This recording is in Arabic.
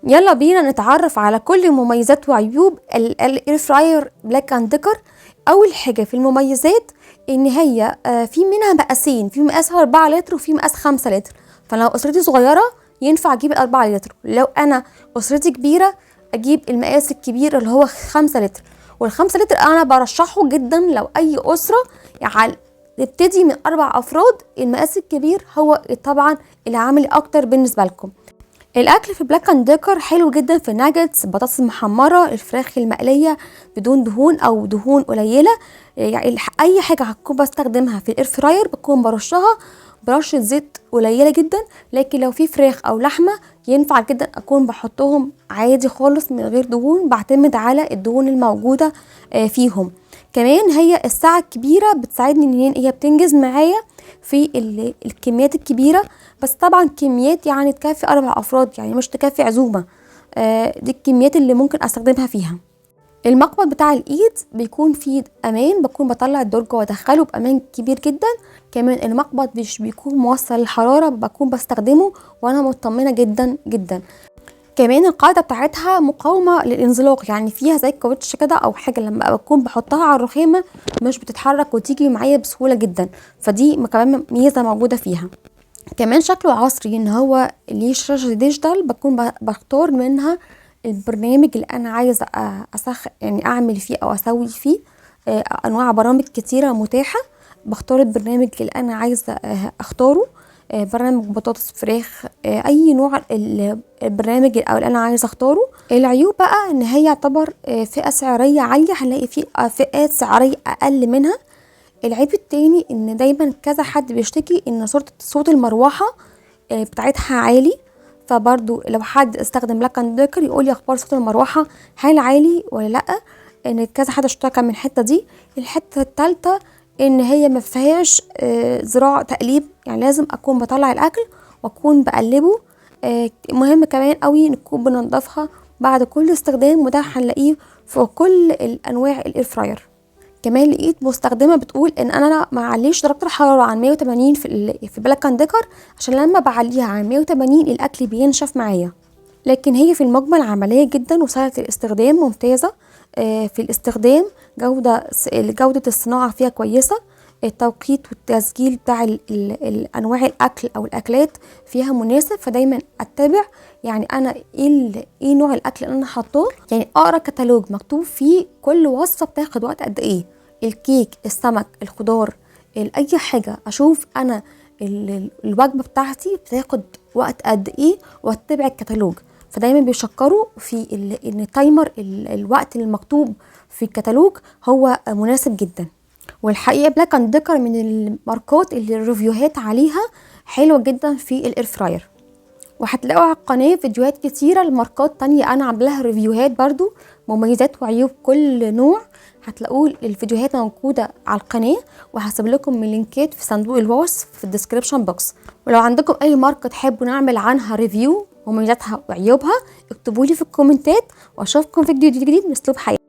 يلا بينا نتعرف على كل مميزات وعيوب الاير فراير بلاك اند ديكر. اول حاجه في المميزات ان هي في منها مقاسين، في مقاس 4 لتر وفي مقاس 5 لتر. فلو اسرتي صغيره ينفع اجيب ال4 لتر، لو انا اسرتي كبيره اجيب المقاس الكبير اللي هو 5 لتر. وال5 لتر انا برشحه جدا لو اي اسره يعني تبتدي من 4 افراد. المقاس الكبير هو طبعا العامل اكتر بالنسبه لكم. الاكل في بلاك اند ديكر حلو جدا، في الناجتس، البطاطس المحمره، الفراخ المقليه بدون دهون او دهون قليله. يعني اي حاجه هكون بستخدمها في الاير فراير بكون برشها برشه زيت قليله جدا. لكن لو في فراخ او لحمه ينفع جدا اكون بحطهم عادي خالص من غير دهون، بعتمد على الدهون الموجوده فيهم. كمان هي الساعه الكبيره بتساعدني ان هي بتنجز معايا في الكميات الكبيره، بس طبعا كميات يعني تكفي 4 افراد، يعني مش تكفي عزومه. دي الكميات اللي ممكن استخدمها فيها. المقبض بتاع الايد بيكون فيه امان، بكون بطلع الدرج وادخله بامان كبير جدا. كمان المقبض مش بيكون موصل الحراره، بكون بستخدمه وانا مطمنه جدا جدا. كمان القاعده بتاعتها مقاومه للانزلاق، يعني فيها زي الكاوتش كده او حاجه لما بكون بحطها على الرخامه مش بتتحرك وتيجي معايا بسهوله جدا، فدي كمان ميزه موجوده فيها. كمان شكله عصري، ان هو ليه شاشة ديجيتال، بكون بختار منها البرنامج اللي انا عايزه يعني اعمل فيه او اسوي فيه. انواع برامج كتيره متاحه، بختار البرنامج اللي انا عايزه اختاره. برنامج بطاطس، فراخ، اي نوع البرنامج او اللي انا عايزه اختاره. العيوب بقى ان هي يعتبر فئه سعريه عاليه، هنلاقي في فئات سعريه اقل منها. العيب التاني ان دايما كذا حد بيشتكي ان صوت المروحه بتاعتها عالي. فبرضو لو حد استخدم بلاك اند ديكر يقول لي اخبار صوت المروحه هل عالي ولا لا، ان كذا حد اشتكى من الحته دي. الحته الثالثه ان هي ما فيهاش زراعه تقليب، يعني لازم اكون بطلع الاكل واكون بقلبه. مهم كمان قوي نكون بننضفها بعد كل استخدام، وده هنلاقيه في كل الانواع الاير فراير. كمان لقيت مستخدمه بتقول ان انا ما اعليش درجه الحراره عن 180 في بلاك اند ديكر، عشان لما بعليها عن 180 الاكل بينشف معايا. لكن هي في المجمل عمليه جدا وسهله الاستخدام، ممتازه في الاستخدام. جوده الصناعه فيها كويسه. التوقيت والتسجيل بتاع انواع الاكل او الاكلات فيها مناسب، فدايما اتبع يعني انا ايه نوع الاكل اللي انا حاطاه. يعني اقرا كتالوج مكتوب فيه كل وصفه بتاخد وقت قد ايه، الكيك، السمك، الخضار، اي حاجه، اشوف انا الوجبه بتاعتي بتاخد وقت قد ايه واتبع الكتالوج. فدايما بيشكروا في ان التايمر الوقت المكتوب في الكتالوج هو مناسب جدا. والحقيقه بلاك اند ديكر من الماركات اللي الريفيوهات عليها حلوه جدا في الاير فراير. وهتلاقوا على القناه فيديوهات كتيره لماركات تانية انا عاملاها ريفيوهات برضو، مميزات وعيوب كل نوع. هتلاقوا الفيديوهات موجوده على القناه، وهسيب لكم من لينكات في صندوق الوصف في الديسكريبشن بوكس. ولو عندكم اي ماركه تحبوا نعمل عنها ريفيو مميزاتها وعيوبها اكتبوا لي في الكومنتات، واشوفكم في فيديو جديد من اسلوب حياتي.